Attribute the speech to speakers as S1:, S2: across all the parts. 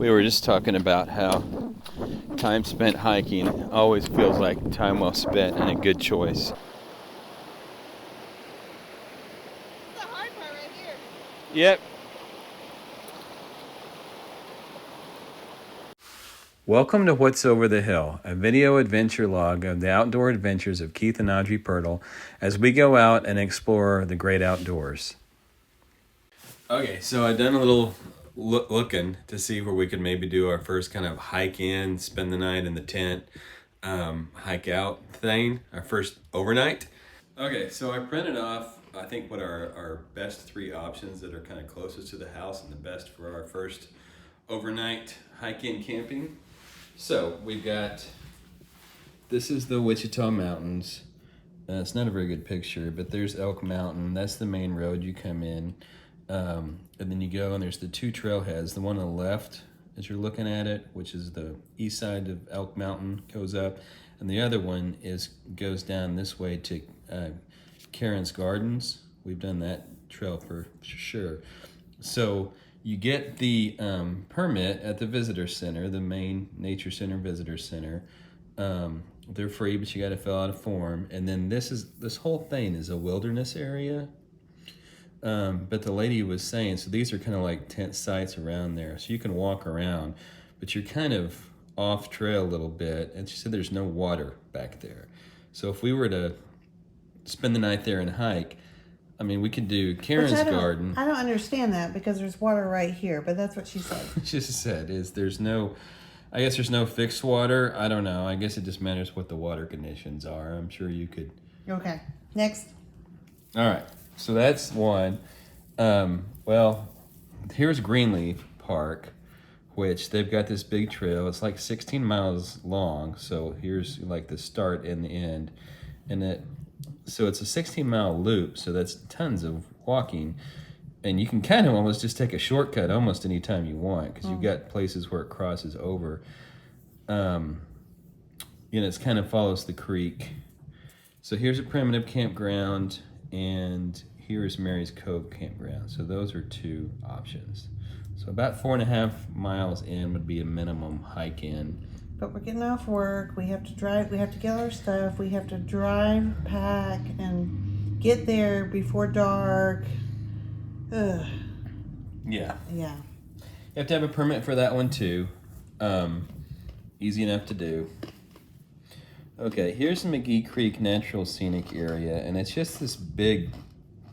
S1: We were just talking about how time spent hiking always feels like time well spent and a good choice.
S2: That's the hard part right here.
S1: Yep. Welcome to What's Over the Hill, a video adventure log of the outdoor adventures of Keith and Audrey Pirtle as we go out and explore the great outdoors. Okay, so I've done a little looking to see where we could maybe do our first kind of hike in, spend the night in the tent, hike out thing, our first overnight. Okay, so I printed off, I think, what are our best three options that are kind of closest to the house and the best for our first overnight hike-in camping. So we've got, this is the Wichita Mountains. It's not a very good picture, but there's Elk Mountain. That's the main road you come in. And then you go and there's the two trailheads. The one on the left, as you're looking at it, which is the east side of Elk Mountain, goes up. And the other one goes down this way to Karen's Gardens. We've done that trail for sure. So you get the permit at the visitor center, the main nature center visitor center. They're free, but you got to fill out a form. And then this whole thing is a wilderness area. But the lady was saying, so these are kind of like tent sites around there, so you can walk around, but you're kind of off trail a little bit. And she said there's no water back there. So if we were to spend the night there and hike, I mean, we could do Karen's Garden.
S2: I don't understand that because there's water right here, but that's what she said.
S1: She just said there's no fixed water. I don't know. I guess it just matters what the water conditions are. I'm sure you could.
S2: Okay, next.
S1: All right, so that's one. Well, here's Greenleaf Park, which they've got this big trail. It's like 16 miles long. So here's like the start and the end, so it's a 16-mile loop, so that's tons of walking. And you can kind of almost just take a shortcut almost any time you want because you've got places where it crosses over. It kind of follows the creek. So here's a primitive campground, and here's Mary's Cove campground. So those are two options. So about 4.5 miles in would be a minimum hike in.
S2: But we're getting off work, we have to drive, we have to get our stuff, we have to drive, pack, and get there before dark. Ugh.
S1: Yeah.
S2: Yeah.
S1: You have to have a permit for that one too. Easy enough to do. Okay, here's the McGee Creek Natural Scenic Area, and it's just this big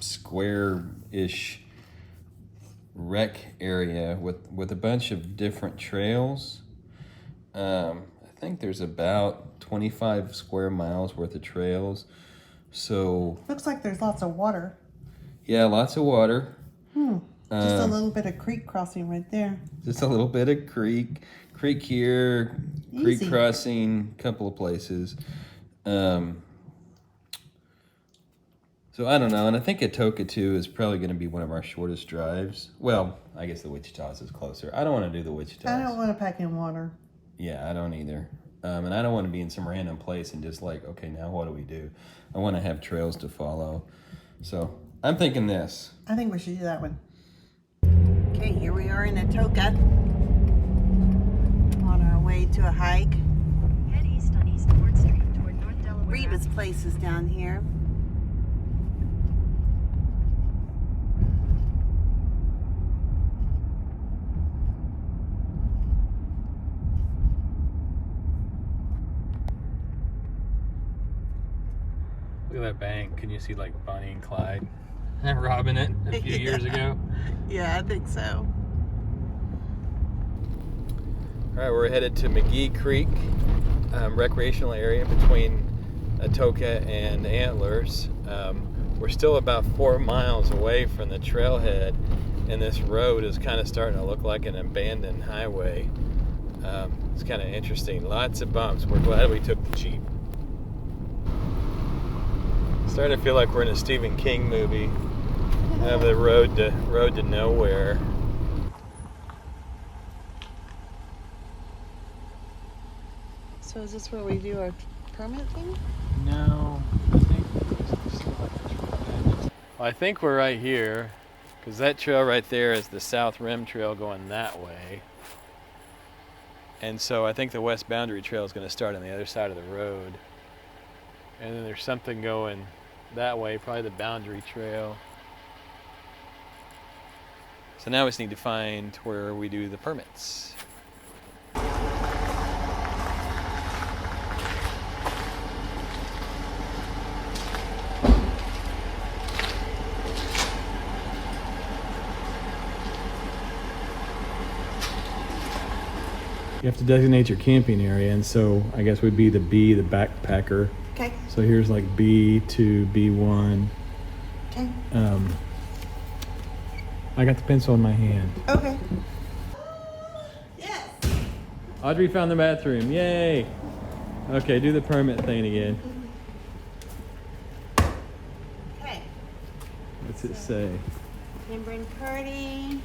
S1: square-ish rec area with a bunch of different trails. I think there's about 25 square miles worth of trails. So
S2: looks like there's lots of water.
S1: Yeah, lots of water.
S2: Just a little bit of creek crossing right there.
S1: Just a little bit of creek here,
S2: Easy.
S1: Creek crossing, couple of places. So I don't know, and I think Atoka too is probably going to be one of our shortest drives. Well, I guess the Wichita's is closer. I don't want to do the Wichita's.
S2: I don't want to pack in water.
S1: Yeah, I don't either. And I don't want to be in some random place and just like, okay, now what do we do? I want to have trails to follow. So I'm thinking this.
S2: I think we should do that one. Okay, here we are in Atoka. On our way to a hike.
S3: Head east on East 4th Street toward North Delaware.
S2: Reba's place is down here.
S1: Look at that bank. Can you see like Bonnie and Clyde robbing it a few years ago?
S2: Yeah, I think so.
S1: All right, we're headed to McGee Creek, recreational area between Atoka and Antlers. We're still about 4 miles away from the trailhead, and this road is kind of starting to look like an abandoned highway. It's kind of interesting. Lots of bumps. We're glad we took the Jeep. Starting to feel like we're in a Stephen King movie. Have the road to nowhere.
S2: So is this where we do our permit thing?
S1: No, I think we're right here, because that trail right there is the South Rim Trail going that way. And so I think the west boundary trail is going to start on the other side of the road. And then there's something going that way, probably the boundary trail. So now we just need to find where we do the permits. You have to designate your camping area, and so I guess we'd be the B, the backpacker.
S2: Okay.
S1: So here's like B2, B1.
S2: Okay.
S1: I got the pencil in my hand.
S2: Okay. Yes.
S1: Audrey found the bathroom. Yay! Okay, do the permit thing again.
S2: Okay.
S1: What's it say?
S2: Number and party.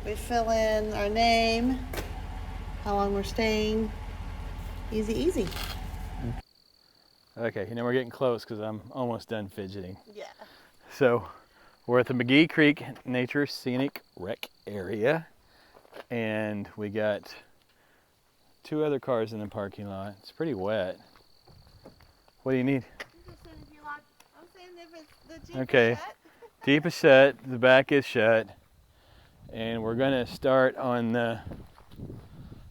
S2: We fill in our name, how long we're staying. Easy, easy.
S1: Okay, you know we're getting close because I'm almost done fidgeting.
S2: Yeah.
S1: So we're at the McGee Creek Nature Scenic Rec area, and we got 2 other cars in the parking lot. It's pretty wet. What do you need?
S2: I'm saying if it's the Jeep
S1: Okay, Jeep is shut, the back is shut, and we're gonna start on the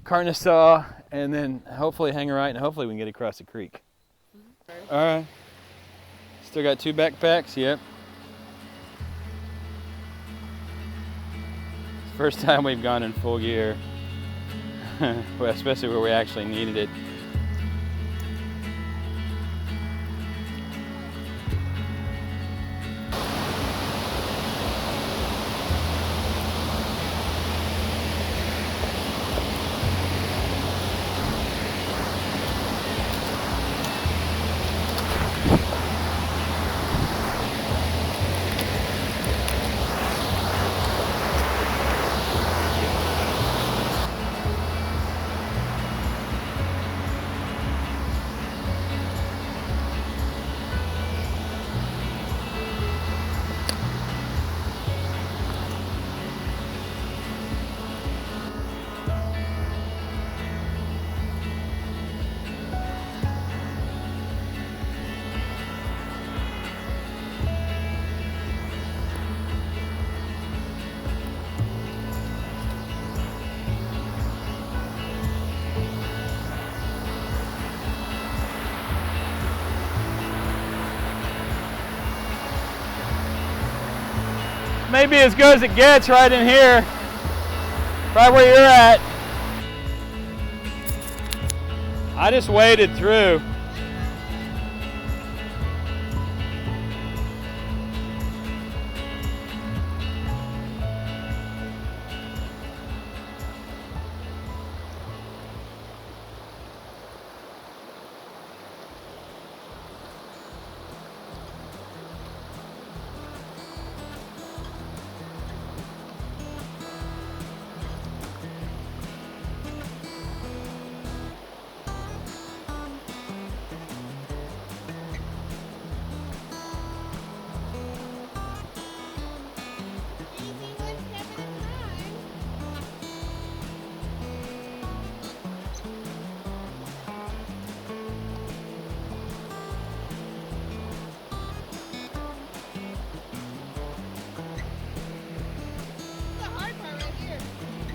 S1: Carnasaw and then hopefully hang a right and hopefully we can get across the creek. All right. Still got 2 backpacks, yep. First time we've gone in full gear, well, especially where we actually needed it. Maybe as good as it gets right in here, right where you're at. I just waded through.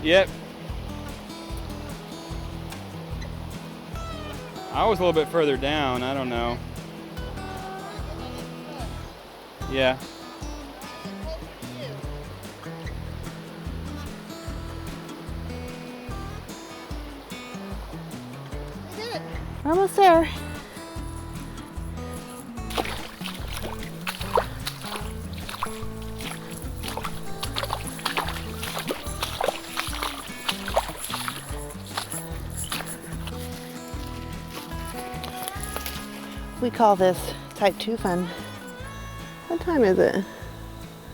S1: Yep. I was a little bit further down, I don't know. Yeah.
S2: We're almost there. We call this type 2 fun. What time is it?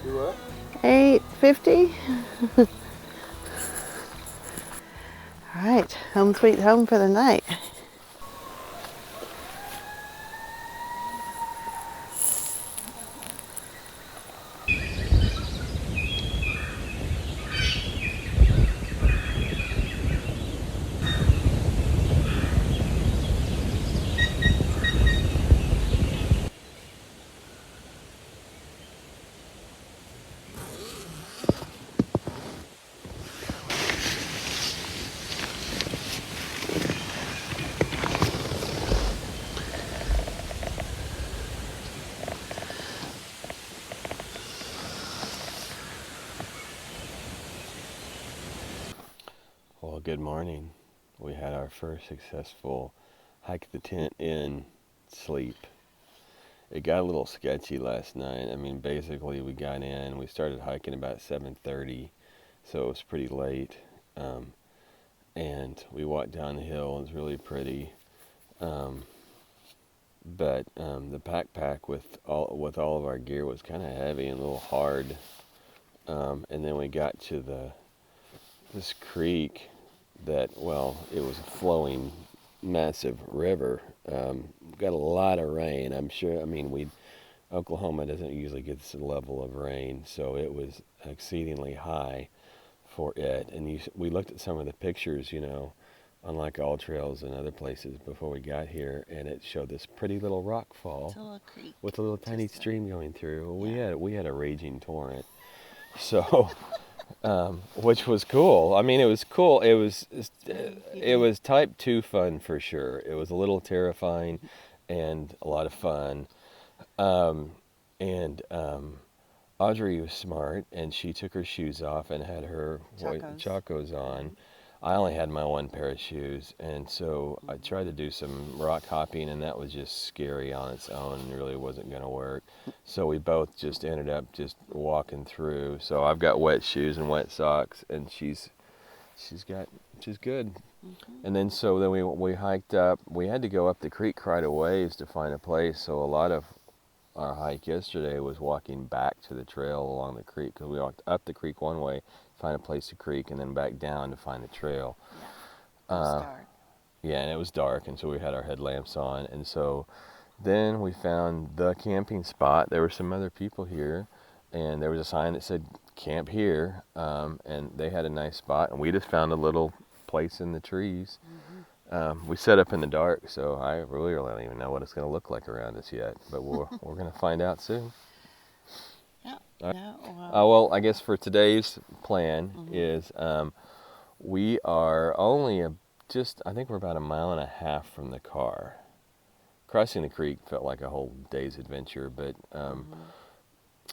S1: You what?
S2: 8:50. All right, home sweet home for the night.
S4: Well, good morning. We had our first successful hike the tent in sleep. It got a little sketchy last night. I mean, basically we got in, we started hiking about 7:30, so it was pretty late. And we walked down the hill. It was really pretty. But the backpack with all of our gear was kind of heavy and a little hard. And then we got to this creek that, well, it was a flowing massive river. Got a lot of rain. I'm sure, I mean, Oklahoma doesn't usually get this level of rain, so it was exceedingly high for it. And we looked at some of the pictures, on like All Trails and other places before we got here, and it showed this pretty little rock fall
S2: It's a little creek.
S4: with a little tiny stream going through. Well, we had a raging torrent, so which was cool. I mean, it was cool. It was type 2 fun for sure. It was a little terrifying and a lot of fun. Audrey was smart, and she took her shoes off and had her Chacos on. I only had my one pair of shoes, and so I tried to do some rock hopping, and that was just scary on its own and really wasn't going to work. So we both just ended up just walking through. So I've got wet shoes and wet socks, and she's good. Mm-hmm. And then we hiked up. We had to go up the creek quite a ways to find a place, so a lot of our hike yesterday was walking back to the trail along the creek, because we walked up the creek one way, find a place to creek, and then back down to find the trail.
S2: Yeah, it was dark.
S4: Yeah, and it was dark, and so we had our headlamps on, and so then we found the camping spot. There were some other people here, and there was a sign that said camp here, and they had a nice spot, and we just found a little place in the trees. Mm-hmm. We set up in the dark, so I really don't even know what it's going to look like around us yet, but we're going to find out soon.
S2: Yeah.
S4: Right.
S2: No,
S4: well, I guess for today's plan is we are only I think we're about 1.5 miles from the car. Crossing the creek felt like a whole day's adventure, but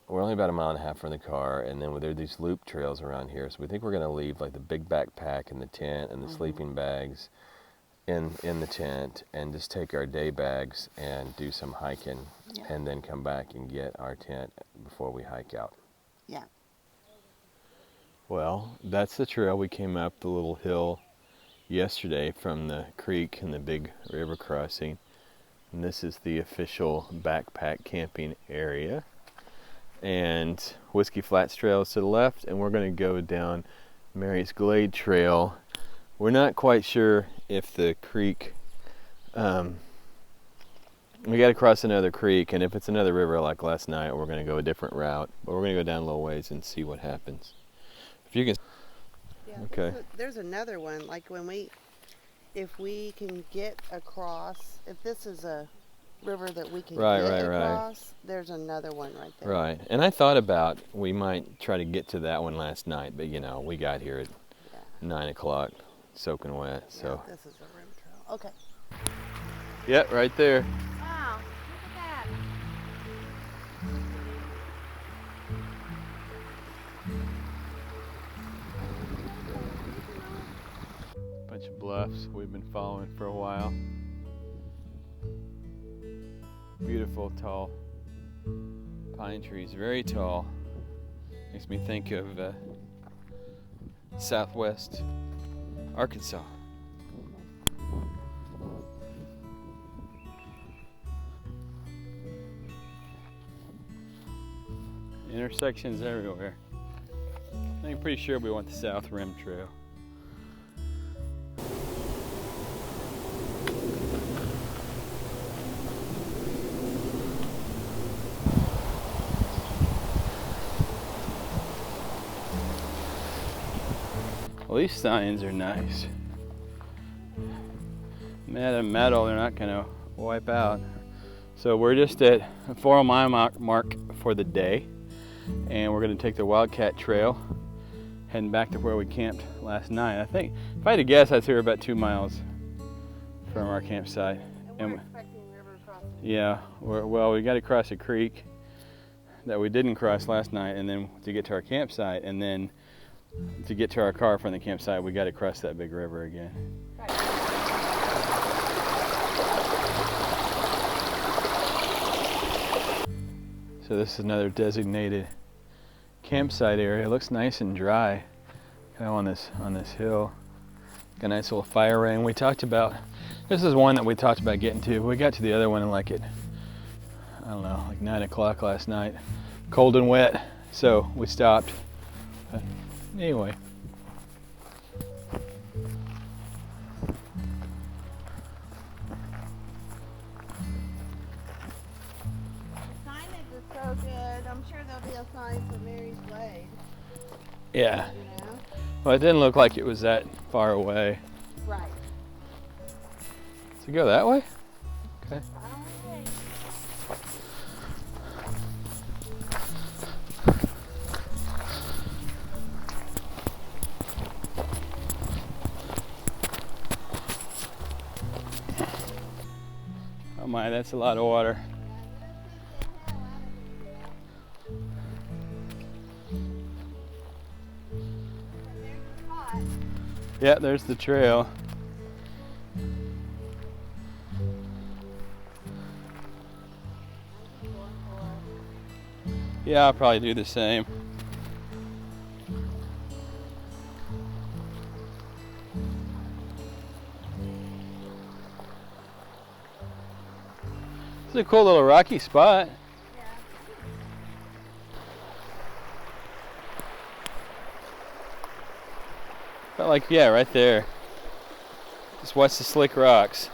S4: we're only about 1.5 miles from the car, and then there are these loop trails around here, so we think we're going to leave like the big backpack and the tent and the sleeping bags in the tent, and just take our day bags and do some hiking, and then come back and get our tent before we hike out.
S2: Yeah.
S4: Well, that's the trail we came up the little hill yesterday from the creek and the big river crossing. And this is the official backpack camping area. And Whiskey Flats Trail is to the left, and we're going to go down Mary's Glade Trail. We're not quite sure if the creek, we got to cross another creek, and if it's another river like last night, we're going to go a different route. But we're going to go down a little ways and see what happens. If you can.
S2: Yeah,
S4: Okay.
S2: There's another one, like if we can get across, if this is a river that we can get across, there's another one right there.
S4: Right, and I thought about we might try to get to that one last night, but we got here at 9 o'clock. Soaking wet, so.
S2: This is a rim trail. Okay.
S4: Yep, right there.
S3: Wow, look at that.
S4: Bunch of bluffs we've been following for a while. Beautiful, tall pine trees, very tall. Makes me think of Southwest Arkansas. Intersections everywhere. I'm pretty sure we want the South Rim Trail. Well, these signs are nice. Metal, they're not gonna wipe out. So we're just at a 4 mile mark for the day, and we're gonna take the Wildcat Trail, heading back to where we camped last night. I think, if I had to guess, I'd say we're about 2 miles from our campsite.
S2: And we're expecting river crossing.
S4: Yeah, we got to cross a creek that we didn't cross last night, and then to get to our campsite, and then
S1: to get to our car from the campsite, we got to cross that big river again. So this is another designated campsite area. It looks nice and dry, kind of on this hill. Got a nice little fire ring. We talked about, this is one that we talked about getting to. We got to the other one in like I don't know, like 9 o'clock last night. Cold and wet, so we stopped. But anyway.
S2: Signage is so good. I'm sure there'll be a sign for Mary's Glade.
S1: Yeah.
S2: You know?
S1: Well, it didn't look like it was that far away.
S2: Right.
S1: So go that way? Okay. Oh my, that's a lot of water. Yeah, there's the trail. Yeah, I'll probably do the same. It's a cool little rocky spot. But like, yeah, right there. Just watch the slick rocks.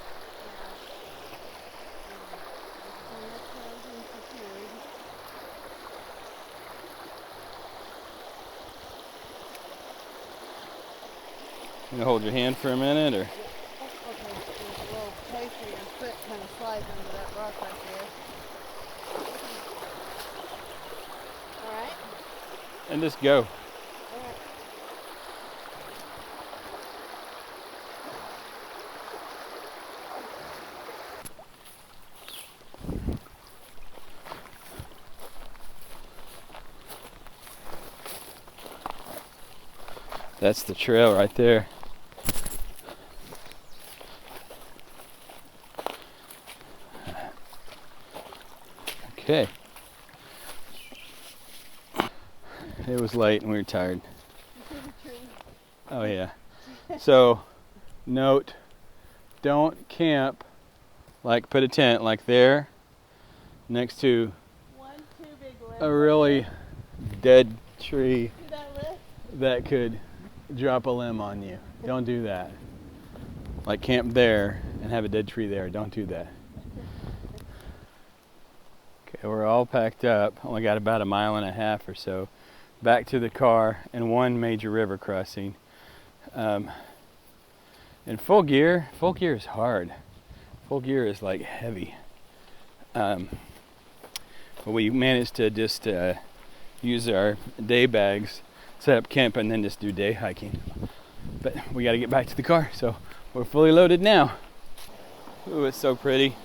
S1: You gonna hold your hand for a minute, or?
S2: Okay, there's a little place where your foot kind of slides under that rock right there. Alright?
S1: And just go.
S2: Alright.
S1: That's the trail right there. Okay. It was late and we were tired. Oh yeah. So, note, don't camp, like put a tent like there, next to a really dead tree that could drop a limb on you. Don't do that. Like camp there and have a dead tree there. Don't do that. Okay, we're all packed up. Only got about 1.5 miles or so back to the car and one major river crossing. In full gear is hard. Full gear is like heavy. But we managed to just use our day bags, set up camp, and then just do day hiking. But we got to get back to the car, so we're fully loaded now. Ooh, it's so pretty.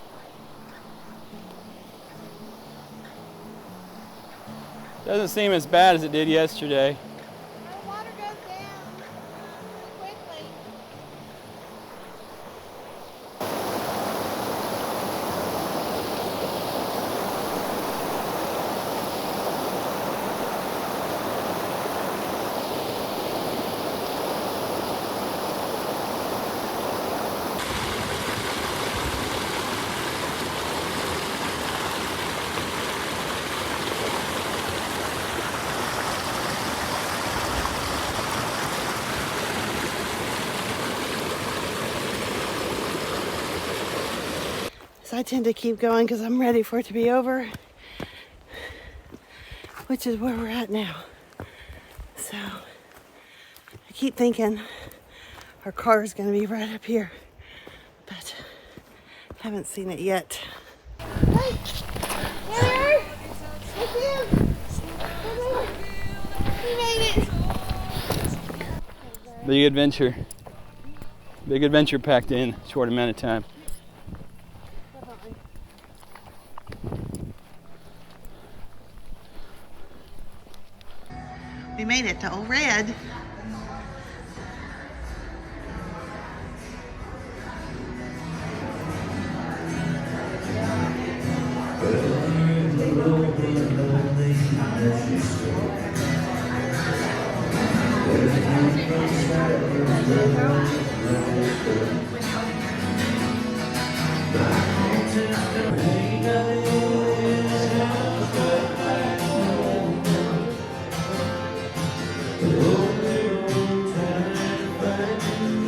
S1: Doesn't seem as bad as it did yesterday.
S2: The water goes down quickly. So I tend to keep going because I'm ready for it to be over, which is where we're at now. So I keep thinking our car is going to be right up here, but haven't seen it yet. Hey, there! It's him! We made it!
S1: Big adventure. Big adventure packed in a short amount of time.
S2: We made it to Old Red.